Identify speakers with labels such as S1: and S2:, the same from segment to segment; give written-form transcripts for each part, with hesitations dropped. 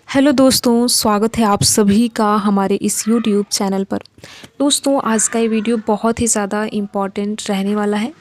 S1: Hello दोस्तों, स्वागत है आप सभी का हमारे इस यूट्यूब चैनल पर। दोस्तों, आज का ये वीडियो बहुत ही ज़्यादा इम्पॉर्टेंट रहने वाला है।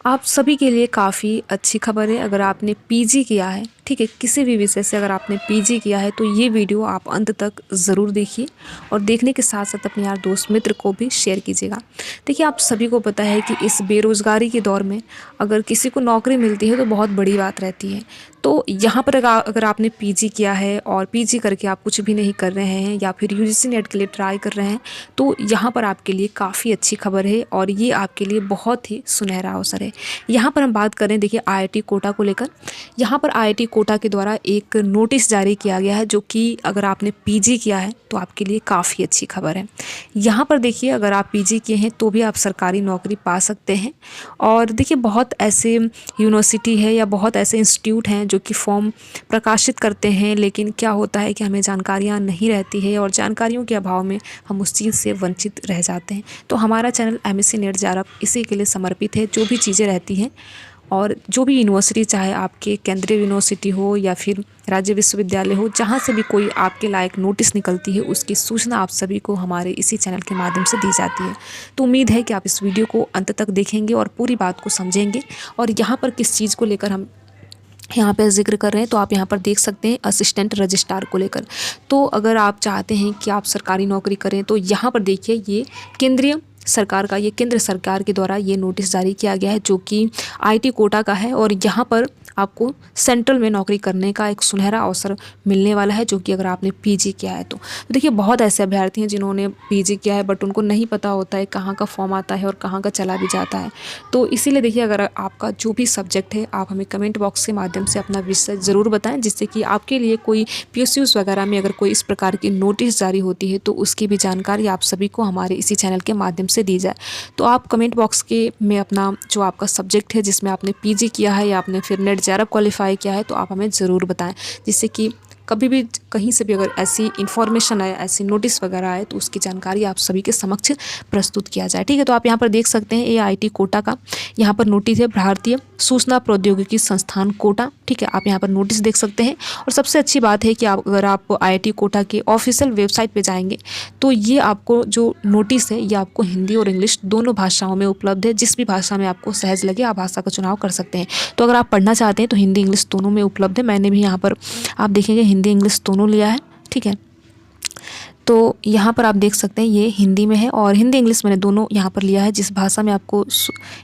S1: आप सभी के लिए काफ़ी अच्छी खबर है। अगर आपने पीजी किया है, ठीक है, किसी भी विषय से अगर आपने पीजी किया है तो ये वीडियो आप अंत तक ज़रूर देखिए और देखने के साथ साथ अपने यार दोस्त मित्र को भी शेयर कीजिएगा। देखिए, आप सभी को पता है कि इस बेरोज़गारी के दौर में अगर किसी को नौकरी मिलती है तो बहुत बड़ी बात रहती है। तो यहाँ पर अगर आपने पीजी किया है और पीजी करके आप कुछ भी नहीं कर रहे हैं या फिर यूजीसी नेट के लिए ट्राई कर रहे हैं, तो यहाँ पर आपके लिए काफ़ी अच्छी खबर है और ये आपके लिए बहुत ही सुनहरा अवसर है। यहाँ पर हम बात करें, देखिए, आईआईटी कोटा को लेकर। यहाँ पर आईआईटी कोटा के द्वारा एक नोटिस जारी किया गया है, जो कि अगर आपने पीजी किया है तो आपके लिए काफ़ी अच्छी खबर है। यहाँ पर देखिए, अगर आप पीजी किए हैं तो भी आप सरकारी नौकरी पा सकते हैं। और देखिए, बहुत ऐसे यूनिवर्सिटी है या बहुत ऐसे इंस्टीट्यूट हैं जो कि फॉर्म प्रकाशित करते हैं, लेकिन क्या होता है कि हमें जानकारियाँ नहीं रहती है और जानकारियों के अभाव में हम उस चीज़ से वंचित रह जाते हैं। तो हमारा चैनल एमएससी नेट जेआरएफ इसी के लिए समर्पित है। जो भी चीज़ें रहती हैं और जो भी यूनिवर्सिटी, चाहे आपके केंद्रीय यूनिवर्सिटी हो या फिर राज्य विश्वविद्यालय हो, जहाँ से भी कोई आपके लायक नोटिस निकलती है, उसकी सूचना आप सभी को हमारे इसी चैनल के माध्यम से दी जाती है। तो उम्मीद है कि आप इस वीडियो को अंत तक देखेंगे और पूरी बात को समझेंगे। और यहाँ पर किस चीज़ को लेकर हम यहाँ पे जिक्र कर रहे हैं, तो आप यहाँ पर देख सकते हैं असिस्टेंट रजिस्ट्रार को लेकर। तो अगर आप चाहते हैं कि आप सरकारी नौकरी करें तो यहाँ पर देखिए, ये केंद्रीय सरकार का, ये केंद्र सरकार के द्वारा ये नोटिस जारी किया गया है, जो कि आईआईटी कोटा का है। और यहाँ पर आपको सेंट्रल में नौकरी करने का एक सुनहरा अवसर मिलने वाला है, जो कि अगर आपने पीजी किया है तो देखिए, बहुत ऐसे अभ्यर्थी हैं जिन्होंने पीजी किया है बट उनको नहीं पता होता है कहाँ का फॉर्म आता है और कहाँ का चला भी जाता है। तो इसीलिए देखिए, अगर आपका जो भी सब्जेक्ट है, आप हमें कमेंट बॉक्स के माध्यम से अपना विषय ज़रूर बताएं, जिससे कि आपके लिए कोई पीएसयूज़ वगैरह में अगर कोई इस प्रकार की नोटिस जारी होती है तो उसकी भी जानकारी आप सभी को हमारे इसी चैनल के माध्यम से दी जाए। तो आप कमेंट बॉक्स के में अपना जो आपका सब्जेक्ट है, जिसमें आपने पीजी किया है या आपने फिर नेट जेआरएफ क्वालिफाई किया है, तो आप हमें ज़रूर बताएं, जिससे कि कभी भी कहीं से भी अगर ऐसी इन्फॉर्मेशन आए, ऐसी नोटिस वगैरह आए, तो उसकी जानकारी आप सभी के समक्ष प्रस्तुत किया जाए। ठीक है, तो आप यहाँ पर देख सकते हैं, ये आईआईटी कोटा का यहाँ पर नोटिस है, भारतीय सूचना प्रौद्योगिकी संस्थान कोटा। ठीक है, आप यहाँ पर नोटिस देख सकते हैं। और सबसे अच्छी बात है कि अगर आप आईआईटी कोटा के ऑफिशियल वेबसाइट पे जाएंगे तो ये आपको जो नोटिस है, ये आपको हिंदी और इंग्लिश दोनों भाषाओं में उपलब्ध है। जिस भी भाषा में आपको सहज लगे, आप भाषा का चुनाव कर सकते हैं। तो अगर आप पढ़ना चाहते हैं तो हिंदी इंग्लिश दोनों में उपलब्ध है। मैंने भी यहाँ पर, आप देखेंगे, हिंदी इंग्लिश दोनों लिया है। ठीक है, तो यहाँ पर आप देख सकते हैं ये हिंदी में है और हिंदी इंग्लिश मैंने दोनों यहाँ पर लिया है। जिस भाषा में आपको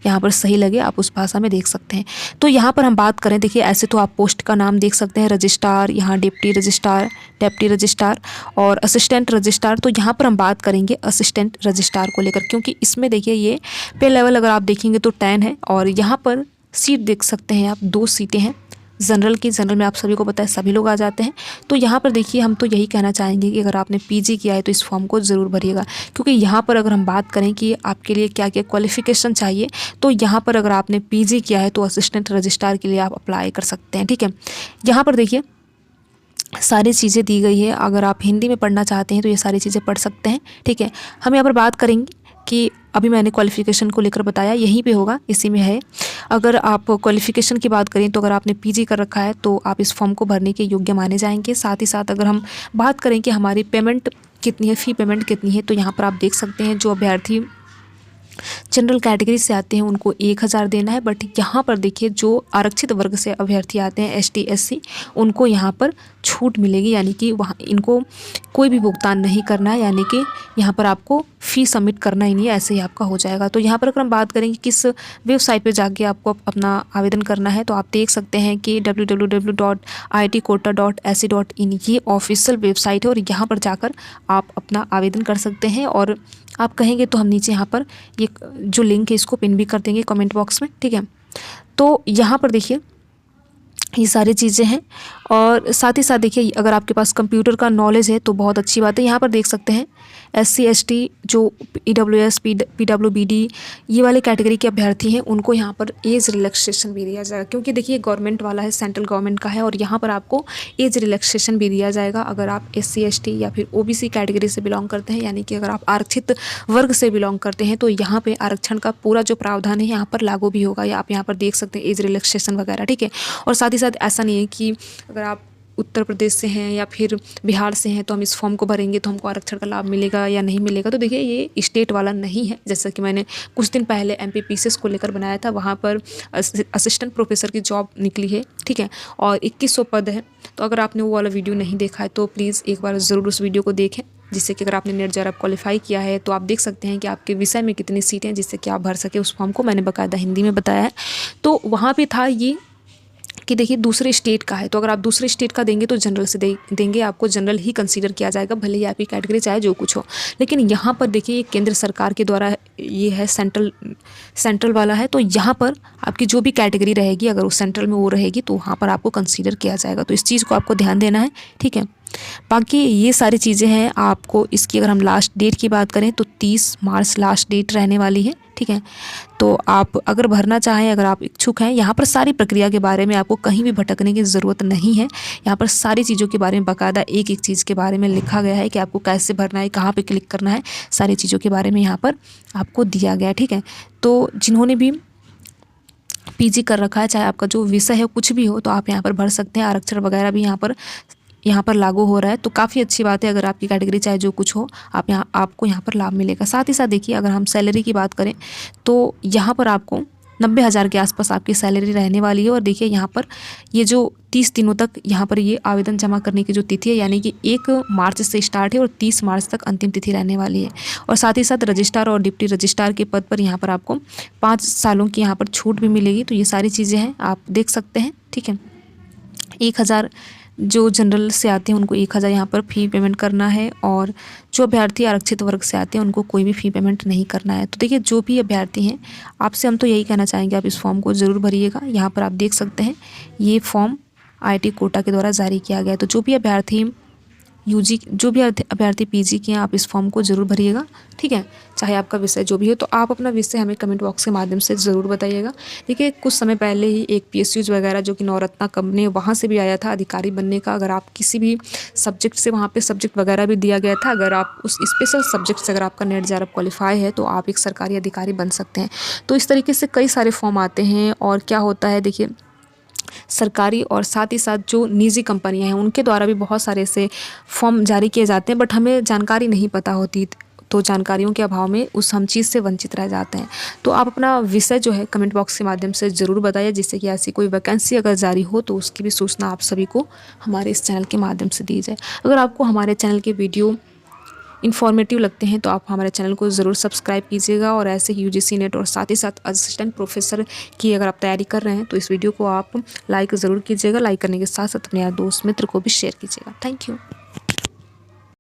S1: यहाँ पर सही लगे, आप उस भाषा में देख सकते हैं। तो यहाँ पर हम बात करें, देखिए, ऐसे तो आप पोस्ट का नाम देख सकते हैं, रजिस्ट्रार, यहाँ डिप्टी रजिस्ट्रार और असिस्टेंट रजिस्ट्रार। तो यहाँ पर हम बात करेंगे असिस्टेंट रजिस्ट्रार को लेकर, क्योंकि इसमें देखिए ये पे लेवल अगर आप देखेंगे तो 10 है। और यहाँ पर सीट देख सकते हैं आप, 2 सीटें हैं जनरल में। आप सभी को पता है सभी लोग आ जाते हैं। तो यहाँ पर देखिए, हम तो यही कहना चाहेंगे कि अगर आपने पीजी किया है तो इस फॉर्म को ज़रूर भरिएगा, क्योंकि यहाँ पर अगर हम बात करें कि आपके लिए क्या क्या क्वालिफ़िकेशन चाहिए, तो यहाँ पर अगर आपने पीजी किया है तो असिस्टेंट रजिस्ट्रार के लिए आप अप्लाई कर सकते हैं। ठीक है, यहाँ पर देखिए सारी चीज़ें दी गई है। अगर आप हिंदी में पढ़ना चाहते हैं तो ये सारी चीज़ें पढ़ सकते हैं। ठीक है, हम यहाँ पर बात करेंगे कि अभी मैंने क्वालिफ़िकेशन को लेकर बताया, यहीं पे होगा, इसी में है। अगर आप क्वालिफ़िकेशन की बात करें तो अगर आपने पीजी कर रखा है तो आप इस फॉर्म को भरने के योग्य माने जाएंगे। साथ ही साथ अगर हम बात करें कि हमारी पेमेंट कितनी है, फ़ी पेमेंट कितनी है, तो यहाँ पर आप देख सकते हैं जो अभ्यर्थी जनरल कैटेगरी से आते हैं उनको 1000 देना है। बट यहाँ पर देखिए, जो आरक्षित वर्ग से अभ्यर्थी आते हैं, एसटी एससी, उनको यहाँ पर छूट मिलेगी, यानी कि वहाँ इनको कोई भी भुगतान नहीं करना है, यानी कि यहाँ पर आपको फ़ी सबमिट करना ही नहीं है, ऐसे ही आपका हो जाएगा। तो यहाँ पर अगर हम बात करें कि किस वेबसाइट पे जाके आपको अपना आवेदन करना है, तो आप देख सकते हैं कि www.iitkota.ac.in ये ऑफिशियल वेबसाइट है और यहाँ पर जाकर आप अपना आवेदन कर सकते हैं। और आप कहेंगे तो हम नीचे यहाँ पर ये जो लिंक है इसको पिन भी कर देंगे कमेंट बॉक्स में। ठीक है, तो यहाँ पर देखिए ये सारी चीज़ें हैं। और साथ ही साथ देखिए, अगर आपके पास कंप्यूटर का नॉलेज है तो बहुत अच्छी बात है। यहाँ पर देख सकते हैं SC ST, जो EWS PWBD ये वाले कैटेगरी के अभ्यर्थी हैं, उनको यहाँ पर एज रिलैक्सेशन भी दिया जाएगा, क्योंकि देखिए गवर्नमेंट वाला है, सेंट्रल गवर्नमेंट का है, और यहाँ पर आपको एज रिलैक्सेशन भी दिया जाएगा अगर आप SC ST या फिर OBC कैटेगरी से बिलोंग करते हैं, यानी कि अगर आप आरक्षित वर्ग से बिलोंग करते हैं तो यहाँ पर आरक्षण का पूरा जो प्रावधान है यहाँ पर लागू भी होगा। या आप यहाँ पर देख सकते हैं एज रिलैक्सेशन वगैरह। ठीक है, और साथ ही साथ ऐसा नहीं है कि अगर आप उत्तर प्रदेश से हैं या फिर बिहार से हैं तो हम इस फॉर्म को भरेंगे तो हमको आरक्षण का लाभ मिलेगा या नहीं मिलेगा। तो देखिए ये स्टेट वाला नहीं है। जैसा कि मैंने कुछ दिन पहले MPPCS को लेकर बनाया था, वहाँ पर असिस्टेंट प्रोफेसर की जॉब निकली है, ठीक है, और 2100 पद है। तो अगर आपने वो वाला वीडियो नहीं देखा है तो प्लीज़ एक बार ज़रूर उस वीडियो को देखें, जिससे कि अगर आपने नेट JARF क्वालिफाई किया है तो आप देख सकते हैं कि आपके विषय में कितनी सीटें हैं, जिससे कि आप भर सके उस फॉर्म को। मैंने बाकायदा हिंदी में बताया है। तो वहाँ पे था ये कि देखिए दूसरे स्टेट का है, तो अगर आप दूसरे स्टेट का देंगे तो जनरल से देंगे, आपको जनरल ही कंसीडर किया जाएगा, भले ही आपकी कैटेगरी चाहे जो कुछ हो। लेकिन यहाँ पर देखिए ये केंद्र सरकार के द्वारा ये है, सेंट्रल वाला है, तो यहाँ पर आपकी जो भी कैटेगरी रहेगी अगर वो सेंट्रल में वो रहेगी तो वहाँ पर आपको कंसीडर किया जाएगा। तो इस चीज़ को आपको ध्यान देना है, ठीक है। बाकी ये सारी चीज़ें हैं आपको। इसकी अगर हम लास्ट डेट की बात करें तो 30 मार्च लास्ट डेट रहने वाली है, ठीक है। तो आप अगर भरना चाहें, अगर आप इच्छुक हैं, यहाँ पर सारी प्रक्रिया के बारे में आपको कहीं भी भटकने की ज़रूरत नहीं है। यहाँ पर सारी चीज़ों के बारे में बाकायदा एक एक चीज़ के बारे में लिखा गया है कि आपको कैसे भरना है, कहाँ पे क्लिक करना है, सारी चीज़ों के बारे में यहाँ पर आपको दिया गया है, ठीक है। तो जिन्होंने भी PG कर रखा है, चाहे आपका जो विषय है कुछ भी हो, तो आप यहाँ पर भर सकते हैं। आरक्षण वगैरह भी यहाँ पर लागू हो रहा है, तो काफ़ी अच्छी बात है। अगर आपकी कैटेगरी चाहे जो कुछ हो, आपको यहाँ पर लाभ मिलेगा। साथ ही साथ देखिए अगर हम सैलरी की बात करें तो यहाँ पर आपको 90,000 के आसपास आपकी सैलरी रहने वाली है। और देखिए यहाँ पर ये जो 30 दिनों तक यहाँ पर ये आवेदन जमा करने की जो तिथि है, यानी कि 1 मार्च से स्टार्ट है और 30 मार्च तक अंतिम तिथि रहने वाली है। और साथ ही साथ रजिस्ट्रार और डिप्टी रजिस्ट्रार के पद पर यहाँ पर आपको 5 सालों की यहाँ पर छूट भी मिलेगी। तो ये सारी चीज़ें हैं, आप देख सकते हैं, ठीक है। 1000 जो जनरल से आते हैं उनको 1000 यहाँ पर फ़ी पेमेंट करना है, और जो अभ्यर्थी आरक्षित वर्ग से आते हैं उनको कोई भी फ़ी पेमेंट नहीं करना है। तो देखिए जो भी अभ्यर्थी हैं, आपसे हम तो यही कहना चाहेंगे आप इस फॉर्म को ज़रूर भरिएगा। यहाँ पर आप देख सकते हैं ये फॉर्म IIT कोटा के द्वारा जारी किया गया है। तो जो भी अभ्यर्थी PG किए हैं, आप इस फॉर्म को ज़रूर भरिएगा, ठीक है। चाहे आपका विषय जो भी हो, तो आप अपना विषय हमें कमेंट बॉक्स के माध्यम से ज़रूर बताइएगा। देखिए कुछ समय पहले ही एक PSUs वगैरह जो कि नवरत्ना कंपनी है, वहाँ से भी आया था अधिकारी बनने का। अगर आप किसी भी सब्जेक्ट से, वहाँ पे सब्जेक्ट वगैरह भी दिया गया था, अगर आप उस स्पेशल सब्जेक्ट से अगर आपका नेट JARF क्वालिफाई है तो आप एक सरकारी अधिकारी बन सकते हैं। तो इस तरीके से कई सारे फॉर्म आते हैं। और क्या होता है देखिए, सरकारी और साथ ही साथ जो निजी कंपनियां हैं उनके द्वारा भी बहुत सारे ऐसे फॉर्म जारी किए जाते हैं, बट हमें जानकारी नहीं पता होती, तो जानकारियों के अभाव में हम चीज़ से वंचित रह जाते हैं। तो आप अपना विषय जो है कमेंट बॉक्स के माध्यम से ज़रूर बताइए, जिससे कि ऐसी कोई वैकेंसी अगर जारी हो तो उसकी भी सूचना आप सभी को हमारे इस चैनल के माध्यम से दी जाए। अगर आपको हमारे चैनल के वीडियो इन्फॉर्मेटिव लगते हैं तो आप हमारे चैनल को ज़रूर सब्सक्राइब कीजिएगा। और ऐसे ही UGC नेट और साथ ही साथ असिस्टेंट प्रोफेसर की अगर आप तैयारी कर रहे हैं तो इस वीडियो को आप लाइक ज़रूर कीजिएगा। लाइक करने के साथ साथ अपने यार दोस्त मित्र को भी शेयर कीजिएगा। Thank you.